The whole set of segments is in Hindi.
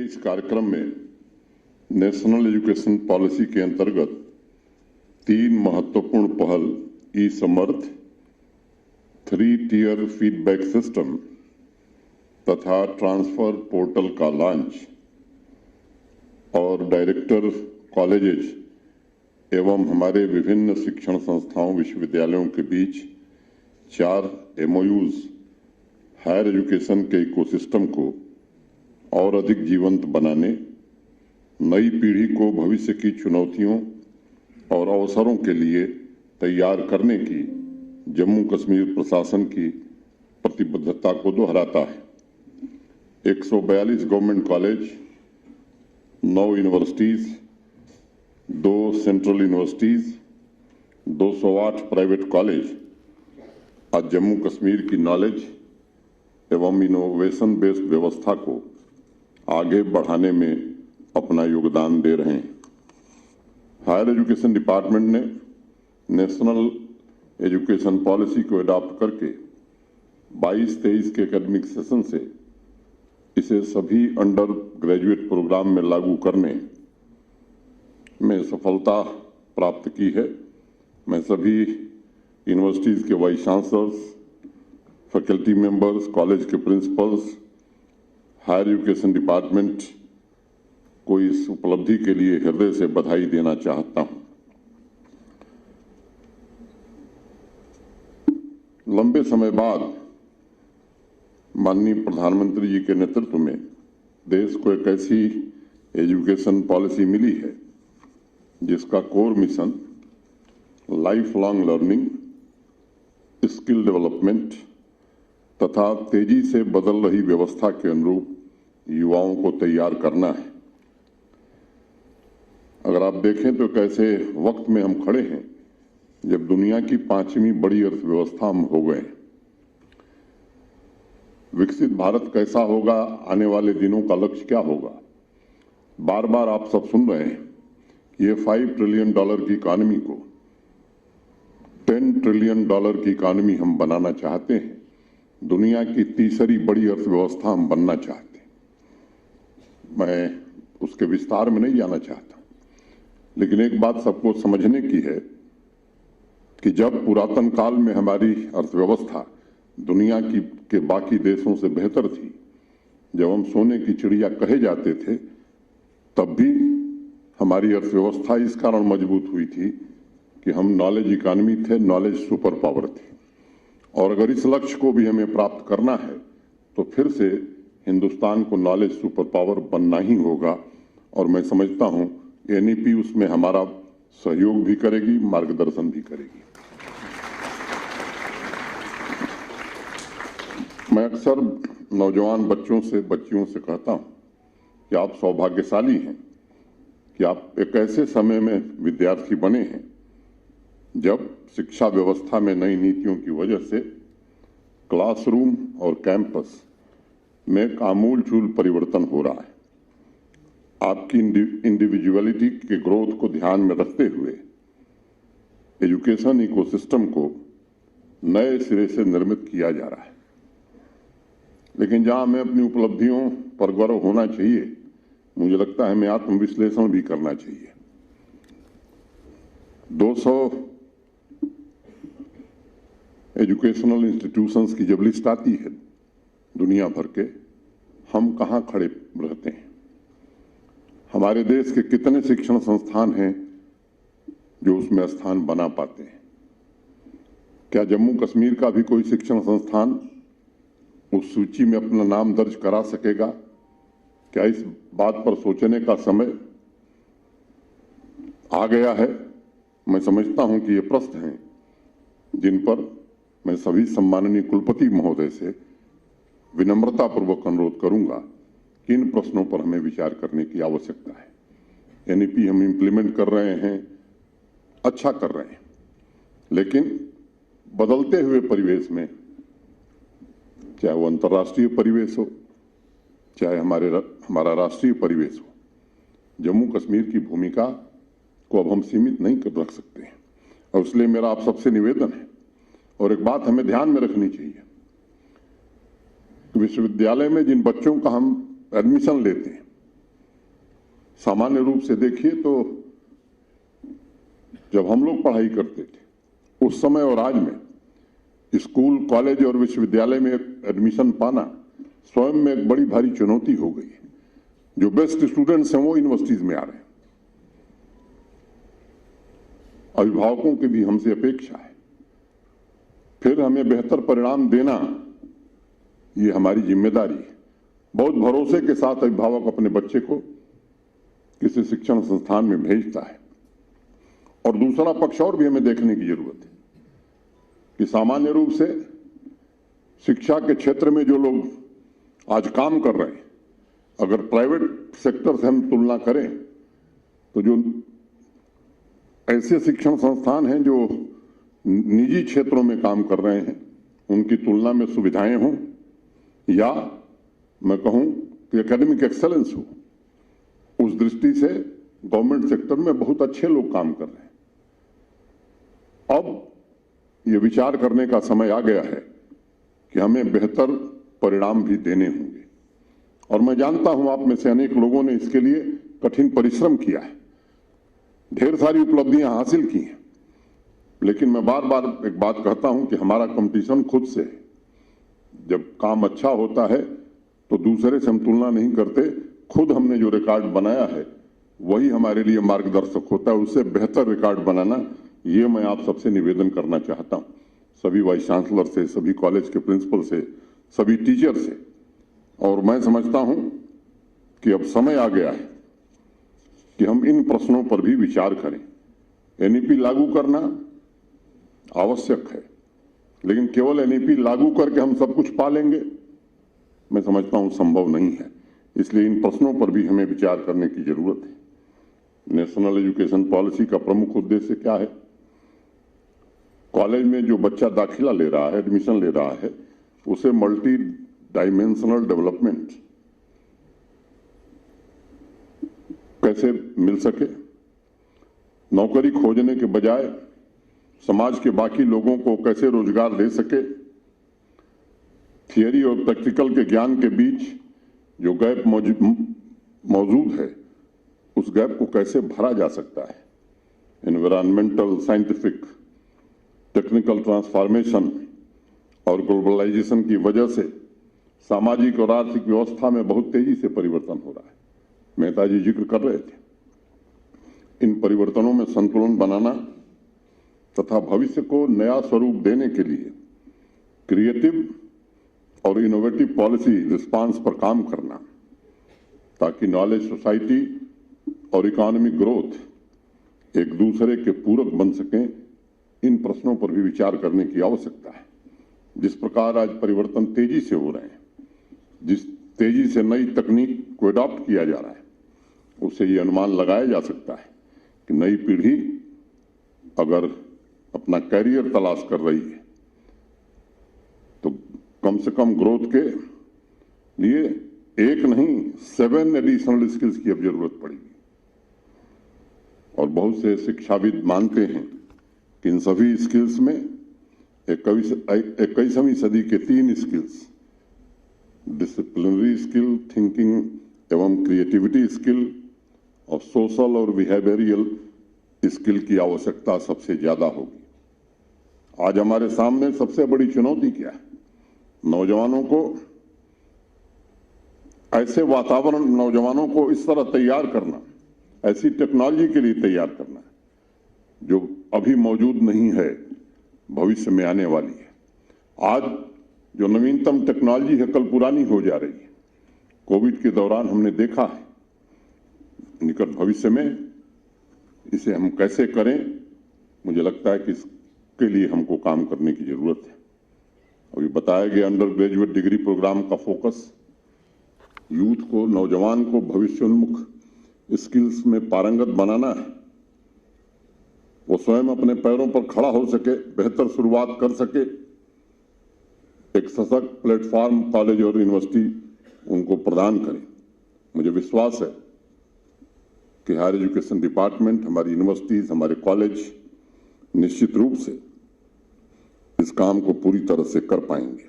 इस कार्यक्रम में नेशनल एजुकेशन पॉलिसी के अंतर्गत 3 महत्वपूर्ण पहल ई समर्थ, 3 टियर फीडबैक सिस्टम तथा ट्रांसफर पोर्टल का लॉन्च और डायरेक्टर कॉलेजेस एवं हमारे विभिन्न शिक्षण संस्थाओं विश्वविद्यालयों के बीच 4 MOUs हायर एजुकेशन के इकोसिस्टम को और अधिक जीवंत बनाने, नई पीढ़ी को भविष्य की चुनौतियों और अवसरों के लिए तैयार करने की जम्मू कश्मीर प्रशासन की प्रतिबद्धता को दोहराता है। 142 government college, 9 universities, 2 central universities, 208 private college आज जम्मू कश्मीर की नॉलेज एवं इनोवेशन बेस्ड व्यवस्था को आगे बढ़ाने में अपना योगदान दे रहे हैं। हायर एजुकेशन डिपार्टमेंट ने नेशनल एजुकेशन पॉलिसी को अडॉप्ट करके 22-23 के एकेडमिक सेशन से इसे सभी अंडर ग्रेजुएट प्रोग्राम में लागू करने में सफलता प्राप्त की है। मैं सभी यूनिवर्सिटीज के vice chancellors, faculty members, college के प्रिंसिपल्स, हायर एजुकेशन डिपार्टमेंट को इस उपलब्धि के लिए हृदय से बधाई देना चाहता हूं। लंबे समय बाद माननीय प्रधानमंत्री जी के नेतृत्व में देश को एक ऐसी एजुकेशन पॉलिसी मिली है जिसका core mission life long learning, skill development तथा तेजी से बदल रही व्यवस्था के अनुरूप युवाओं को तैयार करना है। अगर आप देखें तो कैसे वक्त में हम खड़े हैं जब दुनिया की 5वीं बड़ी अर्थव्यवस्था हम हो गए। विकसित भारत कैसा होगा, आने वाले दिनों का लक्ष्य क्या होगा, बार बार आप सब सुन रहे हैं। ये $5 ट्रिलियन की इकॉनमी को $10 ट्रिलियन की इकॉनमी हम बनाना चाहते हैं। दुनिया की तीसरी बड़ी अर्थव्यवस्था हम बनना चाहते हैं। मैं उसके विस्तार में नहीं जाना चाहता, लेकिन एक बात सबको समझने की है कि जब पुरातन काल में हमारी अर्थव्यवस्था दुनिया की के बाकी देशों से बेहतर थी, जब हम सोने की चिड़िया कहे जाते थे, तब भी हमारी अर्थव्यवस्था इस कारण मजबूत हुई थी कि हम नॉलेज इकॉनमी थे, नॉलेज सुपर पावर थे। और अगर इस लक्ष्य को भी हमें प्राप्त करना है तो फिर से हिंदुस्तान को नॉलेज सुपर पावर बनना ही होगा। और मैं समझता हूं NEP उसमें हमारा सहयोग भी करेगी, मार्गदर्शन भी करेगी। मैं अक्सर नौजवान बच्चों से, बच्चियों से कहता हूं कि आप सौभाग्यशाली हैं कि आप एक ऐसे समय में विद्यार्थी बने हैं जब शिक्षा व्यवस्था में नई नीतियों की वजह से क्लासरूम और कैंपस में एक आमूल-चूल परिवर्तन हो रहा है। आपकी इंडिविजुअलिटी के ग्रोथ को ध्यान में रखते हुए एजुकेशन इकोसिस्टम को नए सिरे से निर्मित किया जा रहा है। लेकिन जहां हमें अपनी उपलब्धियों पर गर्व होना चाहिए, मुझे लगता है हमें आत्मविश्लेषण भी करना चाहिए। 200 एजुकेशनल इंस्टीट्यूशंस की जब लिस्ट आती है दुनिया भर के, हम कहां खड़े रहते हैं? हमारे देश के कितने शिक्षण संस्थान हैं जो उसमें स्थान बना पाते हैं? क्या जम्मू कश्मीर का भी कोई शिक्षण संस्थान उस सूची में अपना नाम दर्ज करा सकेगा? क्या इस बात पर सोचने का समय आ गया है? मैं समझता हूं कि ये प्रश्न हैं जिन पर मैं सभी सम्माननीय कुलपति महोदय से विनम्रतापूर्वक अनुरोध करूंगा कि इन प्रश्नों पर हमें विचार करने की आवश्यकता है। NEP हम इंप्लीमेंट कर रहे हैं, अच्छा कर रहे हैं, लेकिन बदलते हुए परिवेश में, चाहे वो अंतर्राष्ट्रीय परिवेश हो, चाहे हमारा राष्ट्रीय परिवेश हो, जम्मू कश्मीर की भूमिका को अब हम सीमित नहीं कर रख सकते हैं। और इसलिए मेरा आप सबसे निवेदन है, और एक बात हमें ध्यान में रखनी चाहिए, विश्वविद्यालय में जिन बच्चों का हम एडमिशन लेते हैं सामान्य रूप से देखिए तो जब हम लोग पढ़ाई करते थे उस समय और आज में स्कूल, कॉलेज और विश्वविद्यालय में एडमिशन पाना स्वयं में एक बड़ी भारी चुनौती हो गई है। जो बेस्ट स्टूडेंट्स हैं वो यूनिवर्सिटीज में आ रहे हैं। अभिभावकों की भी हमसे अपेक्षा है, फिर हमें बेहतर परिणाम देना ये हमारी जिम्मेदारी है। बहुत भरोसे के साथ अभिभावक अपने बच्चे को किसी शिक्षण संस्थान में भेजता है। और दूसरा पक्ष और भी हमें देखने की जरूरत है कि सामान्य रूप से शिक्षा के क्षेत्र में जो लोग आज काम कर रहे हैं, अगर प्राइवेट सेक्टर से हम तुलना करें तो जो ऐसे शिक्षण संस्थान हैं जो निजी क्षेत्रों में काम कर रहे हैं उनकी तुलना में सुविधाएं हों या मैं कहूं कि एकेडमिक एक्सेलेंस हो, उस दृष्टि से गवर्नमेंट सेक्टर में बहुत अच्छे लोग काम कर रहे हैं। अब ये विचार करने का समय आ गया है कि हमें बेहतर परिणाम भी देने होंगे। और मैं जानता हूं आप में से अनेक लोगों ने इसके लिए कठिन परिश्रम किया है, ढेर सारी उपलब्धियां हासिल की हैं, लेकिन मैं बार बार एक बात कहता हूं कि हमारा कंपटीशन खुद से है। जब काम अच्छा होता है तो दूसरे से हम तुलना नहीं करते, खुद हमने जो रिकॉर्ड बनाया है वही हमारे लिए मार्गदर्शक होता है। उससे बेहतर रिकॉर्ड बनाना ये मैं आप सबसे निवेदन करना चाहता हूं, सभी वाइस चांसलर से, सभी कॉलेज के प्रिंसिपल से, सभी टीचर से। और मैं समझता हूं कि अब समय आ गया है कि हम इन प्रश्नों पर भी विचार करें। एनईपी लागू करना आवश्यक है, लेकिन केवल एनईपी लागू करके हम सब कुछ पा लेंगे, मैं समझता हूं संभव नहीं है। इसलिए इन प्रश्नों पर भी हमें विचार करने की जरूरत है। नेशनल एजुकेशन पॉलिसी का प्रमुख उद्देश्य क्या है? कॉलेज में जो बच्चा दाखिला ले रहा है, एडमिशन ले रहा है, उसे मल्टी डायमेंशनल डेवलपमेंट कैसे मिल सके, नौकरी खोजने के बजाय समाज के बाकी लोगों को कैसे रोजगार दे सके, थियरी और प्रैक्टिकल के ज्ञान के बीच जो गैप मौजूद है उस गैप को कैसे भरा जा सकता है। एनवायरमेंटल, साइंटिफिक, टेक्निकल ट्रांसफॉर्मेशन और ग्लोबलाइजेशन की वजह से सामाजिक और आर्थिक व्यवस्था में बहुत तेजी से परिवर्तन हो रहा है। मेहता जी जिक्र कर रहे थे। इन परिवर्तनों में संतुलन बनाना तथा भविष्य को नया स्वरूप देने के लिए क्रिएटिव और इनोवेटिव पॉलिसी रिस्पांस पर काम करना, ताकि नॉलेज सोसाइटी और इकोनॉमिक ग्रोथ एक दूसरे के पूरक बन सकें, इन प्रश्नों पर भी विचार करने की आवश्यकता है। जिस प्रकार आज परिवर्तन तेजी से हो रहे हैं, जिस तेजी से नई तकनीक को अडॉप्ट किया जा रहा है, उससे ये अनुमान लगाया जा सकता है कि नई पीढ़ी अगर अपना कैरियर तलाश कर रही है तो कम से कम ग्रोथ के लिए एक नहीं 7 एडिशनल स्किल्स की अब जरूरत पड़ेगी। और बहुत से शिक्षाविद मानते हैं कि इन सभी स्किल्स में 21वीं सदी के 3 स्किल्स, डिसिप्लिनरी स्किल, थिंकिंग एवं क्रिएटिविटी स्किल और सोशल और बिहेवियरल स्किल की आवश्यकता सबसे ज्यादा होगी। आज हमारे सामने सबसे बड़ी चुनौती क्या है? नौजवानों को ऐसे वातावरण, नौजवानों को इस तरह तैयार करना, ऐसी टेक्नोलॉजी के लिए तैयार करना जो अभी मौजूद नहीं है, भविष्य में आने वाली है। आज जो नवीनतम टेक्नोलॉजी है कल पुरानी हो जा रही है। कोविड के दौरान हमने देखा है, निकट भविष्य में इसे हम कैसे करें, मुझे लगता है कि इसके लिए हमको काम करने की जरूरत है। अभी बताया गया अंडर ग्रेजुएट डिग्री प्रोग्राम का फोकस यूथ को, नौजवान को भविष्योन्मुख स्किल्स में पारंगत बनाना है। वो स्वयं अपने पैरों पर खड़ा हो सके, बेहतर शुरुआत कर सके। एक सशक्त प्लेटफॉर्म कॉलेज और यूनिवर्सिटी उनको प्रदान करें। मुझे विश्वास है कि हायर एजुकेशन डिपार्टमेंट, हमारी यूनिवर्सिटीज, हमारे कॉलेज निश्चित रूप से इस काम को पूरी तरह से कर पाएंगे।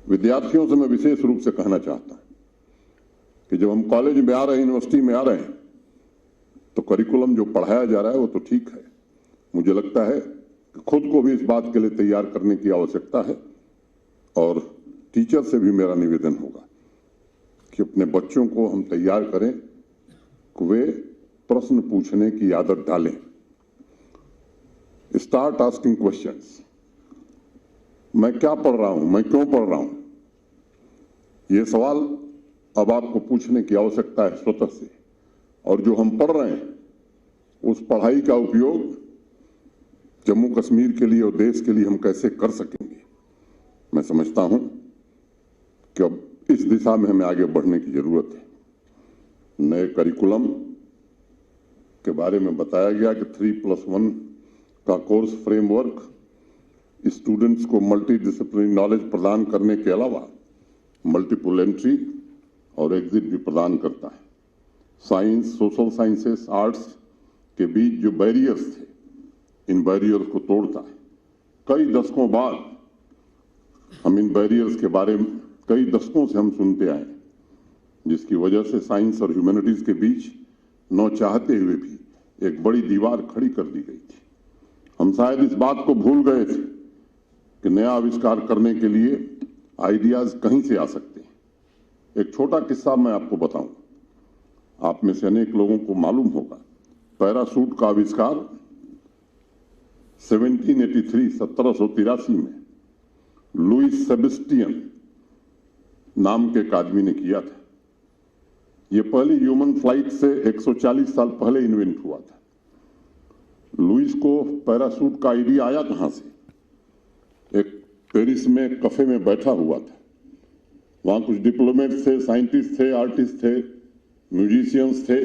विद्यार्थियों से मैं विशेष रूप से कहना चाहता हूं कि जब हम कॉलेज में आ रहे हैं, यूनिवर्सिटी में आ रहे हैं, तो करिकुलम जो पढ़ाया जा रहा है वो तो ठीक है। मुझे लगता है कि खुद को भी इस बात के लिए तैयार करने की आवश्यकता है और टीचर से भी मेरा निवेदन होगा कि अपने बच्चों को हम तैयार करें कि वे प्रश्न पूछने की आदत डालें। Start asking questions. मैं क्या पढ़ रहा हूं, मैं क्यों पढ़ रहा हूं, ये सवाल अब आपको पूछने की आवश्यकता है स्वतः से। और जो हम पढ़ रहे हैं उस पढ़ाई का उपयोग जम्मू कश्मीर के लिए और देश के लिए हम कैसे कर सकेंगे। मैं समझता हूं कि अब इस दिशा में हमें आगे बढ़ने की जरूरत है। नए करिकुलम के बारे में बताया गया कि 3+1 का कोर्स फ्रेमवर्क स्टूडेंट्स को मल्टी डिसिप्लिनरी नॉलेज प्रदान करने के अलावा मल्टीपल एंट्री और एग्जिट भी प्रदान करता है। साइंस, सोशल साइंसेस, आर्ट्स के बीच जो बैरियर्स थे, इन बैरियर्स को तोड़ता है। कई दशकों बाद हम इन बैरियर्स के बारे में कई दशकों से हम सुनते आए, जिसकी वजह से साइंस और ह्यूमैनिटीज के बीच न चाहते हुए भी एक बड़ी दीवार खड़ी कर दी गई थी। हम शायद इस बात को भूल गए थे कि नया आविष्कार करने के लिए आइडियाज कहीं से आ सकते हैं। एक छोटा किस्सा मैं आपको बताऊं, आप में से अनेक लोगों को मालूम होगा, पैराशूट का आविष्कार 1783 में लुईस सेबेस्टियन नाम के एक आदमी ने किया था। यह पहली ह्यूमन फ्लाइट से 140 साल पहले इन्वेंट हुआ था। लुईस को पैराशूट का आइडिया आया कहां से? एक पेरिस में कैफे में बैठा हुआ था। वहां कुछ डिप्लोमेट्स थे, साइंटिस्ट थे, आर्टिस्ट थे, म्यूजिशियंस थे।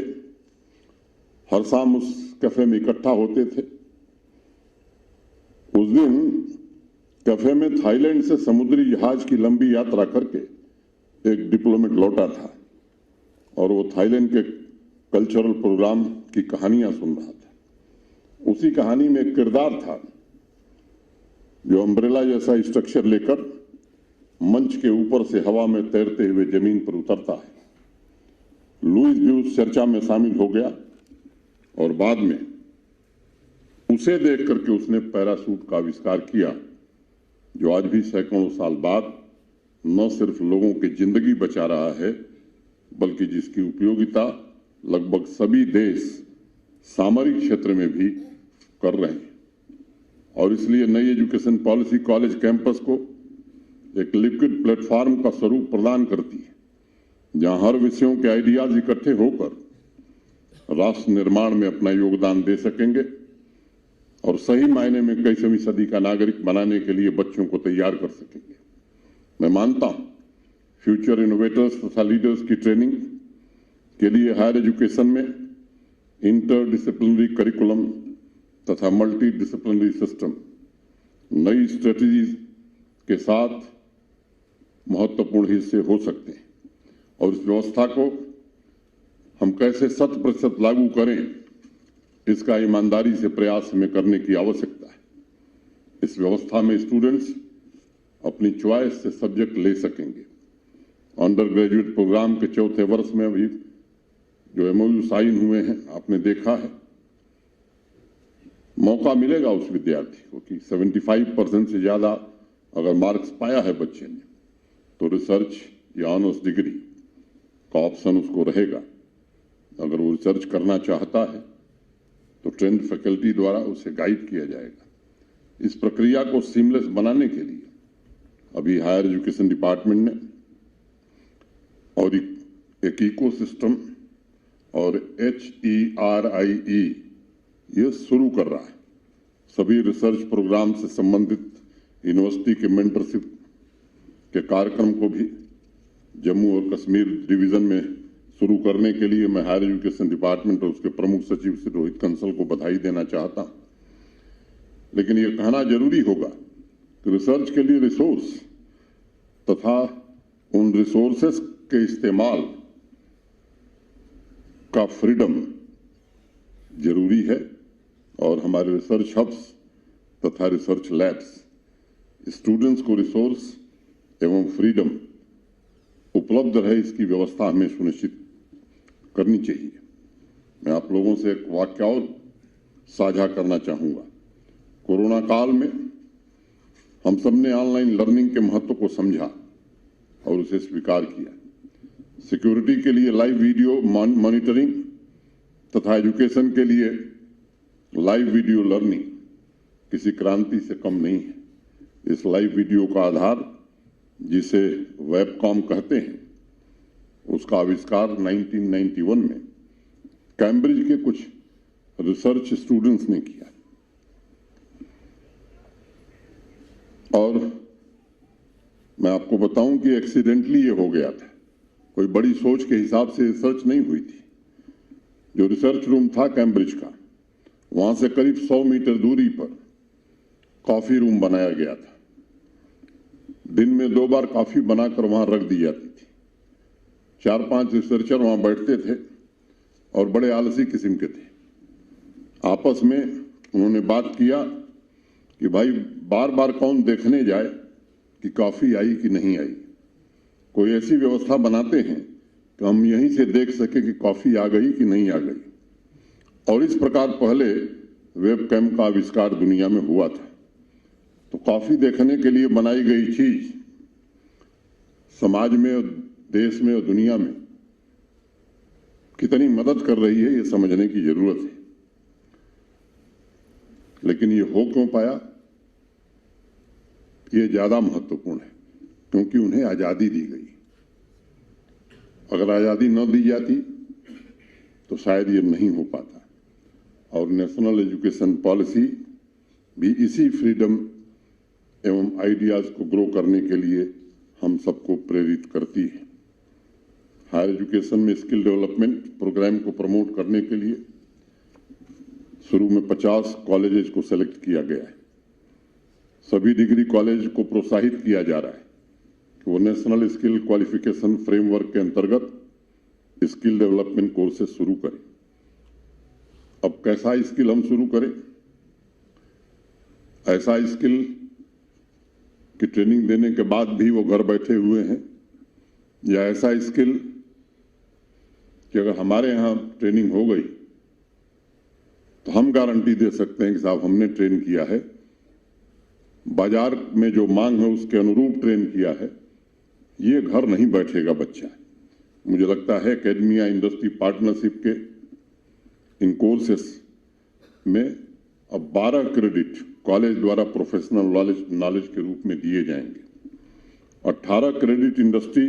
हर शाम उस कैफे में इकट्ठा होते थे। उस दिन कैफे में थाईलैंड से समुद्री जहाज की लंबी यात्रा करके एक डिप्लोमेट लौटा था और वो थाईलैंड के कल्चरल प्रोग्राम की कहानियां सुन रहा था। उसी कहानी में एक किरदार था जो अम्ब्रेला जैसा स्ट्रक्चर लेकर मंच के ऊपर से हवा में तैरते हुए जमीन पर उतरता है। लुईस भी उस चर्चा में शामिल हो गया और बाद में उसे देख करके उसने पैराशूट का आविष्कार किया, जो आज भी सैकड़ों साल बाद न सिर्फ लोगों की जिंदगी बचा रहा है, बल्कि जिसकी उपयोगिता लगभग सभी देश सामरिक क्षेत्र में भी कर रहे हैं। और इसलिए नई एजुकेशन पॉलिसी कॉलेज कैंपस को एक लिक्विड प्लेटफॉर्म का स्वरूप प्रदान करती है, जहां हर विषयों के आइडियाज इकट्ठे होकर राष्ट्र निर्माण में अपना योगदान दे सकेंगे और सही मायने में 21वीं सदी का नागरिक बनाने के लिए बच्चों को तैयार कर सकेंगे। मैं मानता हूं फ्यूचर इनोवेटर्स तथा लीडर्स की ट्रेनिंग के लिए हायर एजुकेशन में इंटर डिसिप्लिनरी करिकुलम तथा मल्टी डिसिप्लिनरी सिस्टम नई स्ट्रेटजीज के साथ महत्वपूर्ण हिस्से हो सकते हैं। और इस व्यवस्था को हम कैसे 100% लागू करें, इसका ईमानदारी से प्रयास हमें करने की आवश्यकता है। इस व्यवस्था में स्टूडेंट्स अपनी चॉइस से सब्जेक्ट ले सकेंगे। अंडर ग्रेजुएट प्रोग्राम के चौथे वर्ष में अभी जो MOU साइन हुए हैं, आपने देखा है, मौका मिलेगा उस विद्यार्थी को कि 75% से ज्यादा अगर मार्क्स पाया है बच्चे ने, तो रिसर्च या ऑनर्स डिग्री का ऑप्शन उसको रहेगा। अगर वो रिसर्च करना चाहता है तो ट्रेंड फैकल्टी द्वारा उसे गाइड किया जाएगा। इस प्रक्रिया को सीमलेस बनाने के लिए अभी हायर एजुकेशन डिपार्टमेंट ने और एक इकोसिस्टम और HERIE ये शुरू कर रहा है। सभी रिसर्च प्रोग्राम से संबंधित यूनिवर्सिटी के मेंटरशिप के कार्यक्रम को भी जम्मू और कश्मीर डिवीजन में शुरू करने के लिए मैं हायर एजुकेशन डिपार्टमेंट और उसके प्रमुख सचिव श्री रोहित कंसल को बधाई देना चाहता हूं। लेकिन यह कहना जरूरी होगा कि रिसर्च के लिए रिसोर्स तथा उन रिसोर्सेस के इस्तेमाल का फ्रीडम जरूरी है और हमारे रिसर्च हब्स तथा रिसर्च लैब्स स्टूडेंट्स को रिसोर्स एवं फ्रीडम उपलब्ध रहे, इसकी व्यवस्था हमें सुनिश्चित करनी चाहिए। मैं आप लोगों से एक वाक्य और साझा करना चाहूंगा। कोरोना काल में हम सबने ऑनलाइन लर्निंग के महत्व को समझा और उसे स्वीकार किया। सिक्योरिटी के लिए लाइव वीडियो मॉनिटरिंग तथा एजुकेशन के लिए लाइव वीडियो लर्निंग किसी क्रांति से कम नहीं है। इस लाइव वीडियो का आधार, जिसे वेबकॉम कहते हैं, उसका आविष्कार 1991 में कैम्ब्रिज के कुछ रिसर्च स्टूडेंट्स ने किया और मैं आपको बताऊं कि एक्सीडेंटली ये हो गया था। कोई बड़ी सोच के हिसाब से रिसर्च नहीं हुई थी। जो रिसर्च रूम था कैम्ब्रिज का, वहां से करीब 100 मीटर दूरी पर कॉफी रूम बनाया गया था। दिन में 2 बार कॉफी बनाकर वहां रख दी जाती थी। 4-5 रिसर्चर वहां बैठते थे और बड़े आलसी किस्म के थे। आपस में उन्होंने बात किया कि भाई बार बार कौन देखने जाए कि कॉफी आई कि नहीं आई। कोई ऐसी व्यवस्था बनाते हैं कि हम यहीं से देख सके कि कॉफी आ गई कि नहीं आ गई। और इस प्रकार पहले वेबकैम का आविष्कार दुनिया में हुआ था। तो कॉफी देखने के लिए बनाई गई चीज समाज में और देश में और दुनिया में कितनी मदद कर रही है, ये समझने की जरूरत है। लेकिन ये हो क्यों पाया, ये ज्यादा महत्वपूर्ण है, क्योंकि उन्हें आजादी दी गई। अगर आजादी न दी जाती तो शायद ये नहीं हो पाता। और नेशनल एजुकेशन पॉलिसी भी इसी फ्रीडम एवं आइडियाज को ग्रो करने के लिए हम सबको प्रेरित करती है। हायर एजुकेशन में स्किल डेवलपमेंट प्रोग्राम को प्रमोट करने के लिए शुरू में 50 कॉलेजेस को सेलेक्ट किया गया है। सभी डिग्री कॉलेज को प्रोत्साहित किया जा रहा है कि वो नेशनल स्किल क्वालिफिकेशन फ्रेमवर्क के अंतर्गत स्किल डेवलपमेंट कोर्सेज शुरू करें। अब कैसा स्किल हम शुरू करें? ऐसा स्किल की ट्रेनिंग देने के बाद भी वो घर बैठे हुए हैं, या ऐसा स्किल कि अगर हमारे यहां ट्रेनिंग हो गई तो हम गारंटी दे सकते हैं कि साहब हमने ट्रेन किया है, बाजार में जो मांग है उसके अनुरूप ट्रेन किया है, ये घर नहीं बैठेगा बच्चा। मुझे लगता है एकेडमिया इंडस्ट्री पार्टनरशिप के इन कोर्सेस में अब 12 क्रेडिट कॉलेज द्वारा प्रोफेशनल नॉलेज के रूप में दिए जाएंगे। 18 क्रेडिट इंडस्ट्री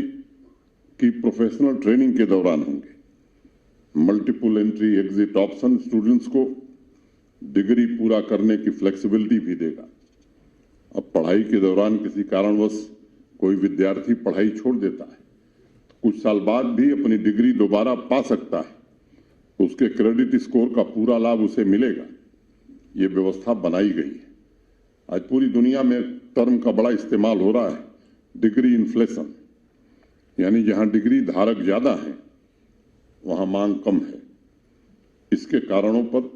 की प्रोफेशनल ट्रेनिंग के दौरान होंगे। Multiple entry exit option students को डिग्री पूरा करने की फ्लेक्सिबिलिटी भी देगा। अब पढ़ाई के दौरान किसी कारणवश कोई विद्यार्थी पढ़ाई छोड़ देता है तो कुछ साल बाद भी अपनी डिग्री दोबारा पा सकता है, उसके क्रेडिट स्कोर का पूरा लाभ उसे मिलेगा। ये व्यवस्था बनाई गई है। आज पूरी दुनिया में टर्म का बड़ा इस्तेमाल हो रहा है, डिग्री इन्फ्लेशन, यानी जहां डिग्री धारक ज्यादा है वहां मांग कम है। इसके कारणों पर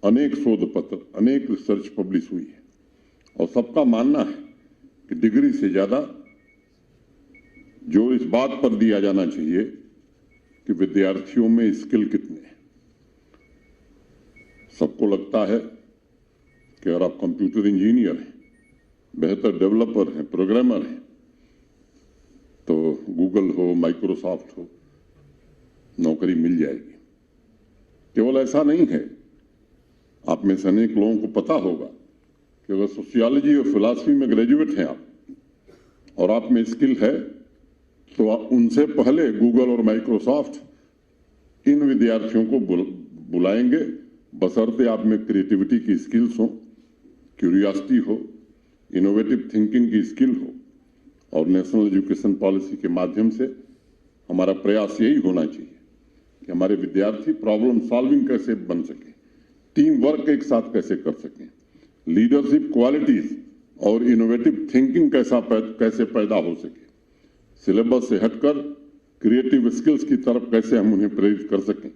अनेक शोध पत्र, अनेक रिसर्च पब्लिश हुई है और सबका मानना है कि डिग्री से ज्यादा जो इस बात पर दिया जाना चाहिए कि विद्यार्थियों में स्किल कितने हैं। सबको लगता है कि अगर आप कंप्यूटर इंजीनियर हैं, बेहतर डेवलपर हैं, प्रोग्रामर हैं, तो गूगल हो, माइक्रोसॉफ्ट हो, नौकरी मिल जाएगी। केवल ऐसा नहीं है, आप में से अनेक लोगों को पता होगा कि अगर सोशियोलॉजी और फिलॉसफी में ग्रेजुएट हैं आप और आप में स्किल है तो उनसे पहले गूगल और माइक्रोसॉफ्ट इन विद्यार्थियों को बुलाएंगे, बशर्ते आप में क्रिएटिविटी की स्किल्स हो, क्यूरियोसिटी हो, इनोवेटिव थिंकिंग की स्किल हो। और नेशनल एजुकेशन पॉलिसी के माध्यम से हमारा प्रयास यही होना चाहिए कि हमारे विद्यार्थी प्रॉब्लम सॉल्विंग कैसे बन सके, टीम वर्क एक साथ कैसे कर सकें, लीडरशिप क्वालिटीज और इनोवेटिव थिंकिंग कैसे पैदा हो सके, सिलेबस से हटकर क्रिएटिव स्किल्स की तरफ कैसे हम उन्हें प्रेरित कर सकें,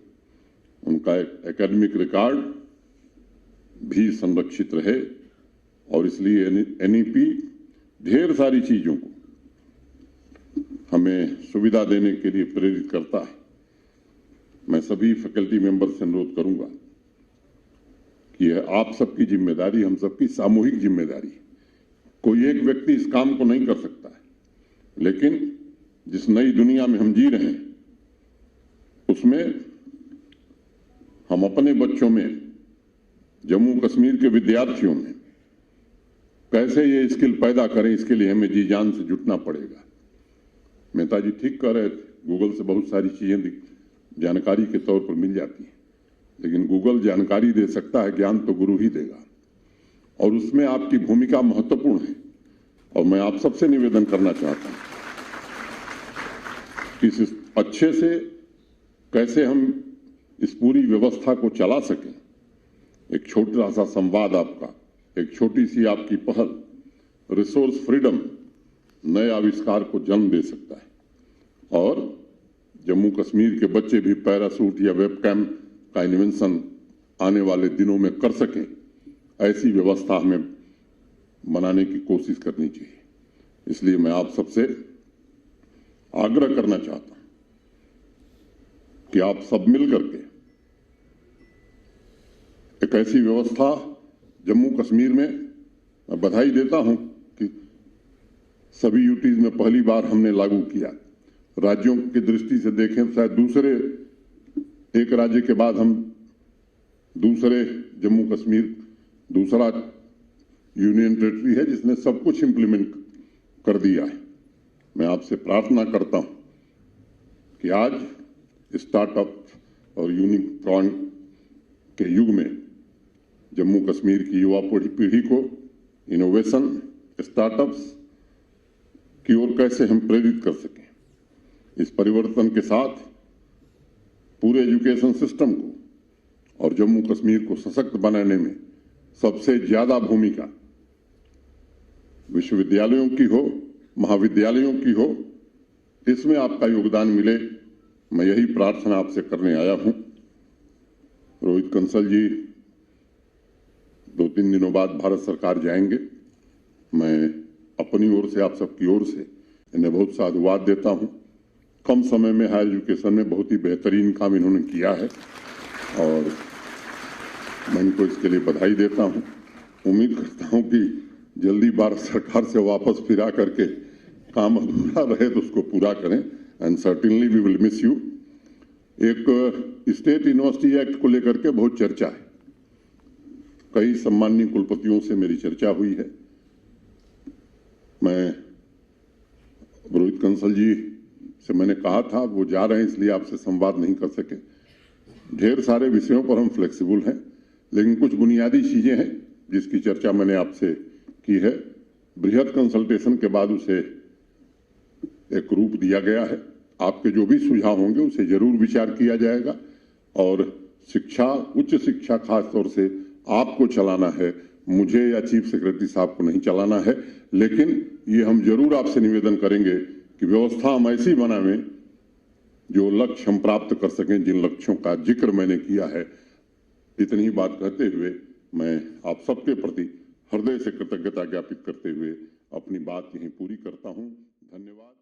उनका एकेडमिक रिकॉर्ड भी संरक्षित रहे। और इसलिए एनईपी ढेर सारी चीजों को हमें सुविधा देने के लिए प्रेरित करता है। मैं सभी फैकल्टी मेंबर से अनुरोध करूंगा कि यह आप सबकी जिम्मेदारी, हम सबकी सामूहिक जिम्मेदारी। कोई एक व्यक्ति इस काम को नहीं कर सकता है, लेकिन जिस नई दुनिया में हम जी रहे हैं उसमें हम अपने बच्चों में, जम्मू कश्मीर के विद्यार्थियों में कैसे ये स्किल पैदा करें, इसके लिए हमें जी जान से जुटना पड़ेगा। मेहता जी ठीक कह रहे थे, गूगल से बहुत सारी चीजें जानकारी के तौर पर मिल जाती हैं, लेकिन गूगल जानकारी दे सकता है, ज्ञान तो गुरु ही देगा, और उसमें आपकी भूमिका महत्वपूर्ण है। और मैं आप सबसे निवेदन करना चाहता हूं कि इस अच्छे से कैसे हम इस पूरी व्यवस्था को चला सकें। एक छोटा सा संवाद आपका, एक छोटी सी आपकी पहल रिसोर्स फ्रीडम नए आविष्कार को जन्म दे सकता है। और जम्मू कश्मीर के बच्चे भी पैरासूट या वेबकैम का इन्वेंशन आने वाले दिनों में कर सकें, ऐसी व्यवस्था हमें बनाने की कोशिश करनी चाहिए। इसलिए मैं आप सबसे आग्रह करना चाहता हूं कि आप सब मिल करके एक ऐसी व्यवस्था जम्मू कश्मीर में, मैं बधाई देता हूं कि सभी यूटीज में पहली बार हमने लागू किया। राज्यों की दृष्टि से देखें शायद दूसरे एक राज्य के बाद हम दूसरे जम्मू कश्मीर दूसरा यूनियन टेरिटरी है जिसने सब कुछ इंप्लीमेंट कर दिया है। मैं आपसे प्रार्थना करता हूं कि आज स्टार्टअप और यूनिकॉर्न के युग में जम्मू कश्मीर की युवा पीढ़ी को इनोवेशन, स्टार्टअप्स की ओर कैसे हम प्रेरित कर सकें। इस परिवर्तन के साथ पूरे एजुकेशन सिस्टम को और जम्मू कश्मीर को सशक्त बनाने में सबसे ज्यादा भूमिका विश्वविद्यालयों की हो, महाविद्यालयों की हो, इसमें आपका योगदान मिले, मैं यही प्रार्थना आपसे करने आया हूं। रोहित कंसल जी 2-3 दिनों बाद भारत सरकार जाएंगे। मैं अपनी ओर से, आप सबकी ओर से इन्हें बहुत साधुवाद देता हूं। कम समय में हायर एजुकेशन में बहुत ही बेहतरीन काम इन्होंने किया है और मैं इनको इसके लिए बधाई देता हूं। उम्मीद करता हूं कि जल्दी भारत सरकार से वापस फिरा करके काम अधूरा रहे तो उसको पूरा करें। And certainly we will miss you. एक स्टेट यूनिवर्सिटी एक्ट को लेकर के बहुत चर्चा है, कई सम्माननीय कुलपतियों से मेरी चर्चा हुई है। मैं रोहित कंसल जी से मैंने कहा था, वो जा रहे हैं इसलिए आपसे संवाद नहीं कर सके। ढेर सारे विषयों पर हम फ्लेक्सिबल हैं, लेकिन कुछ बुनियादी चीजें हैं जिसकी चर्चा मैंने आपसे की है। बृहद कंसल्टेशन के बाद उसे एक रूप दिया गया है। आपके जो भी सुझाव होंगे उसे जरूर विचार किया जाएगा और शिक्षा, उच्च शिक्षा खास तौर से आपको चलाना है, मुझे या चीफ सेक्रेटरी साहब को नहीं चलाना है। लेकिन ये हम जरूर आपसे निवेदन करेंगे कि व्यवस्था हम ऐसी बनावें जो लक्ष्य हम प्राप्त कर सकें, जिन लक्ष्यों का जिक्र मैंने किया है। इतनी ही बात कहते हुए मैं आप सबके प्रति हृदय से कृतज्ञता ज्ञापित करते हुए अपनी बात यहीं पूरी करता हूं। धन्यवाद।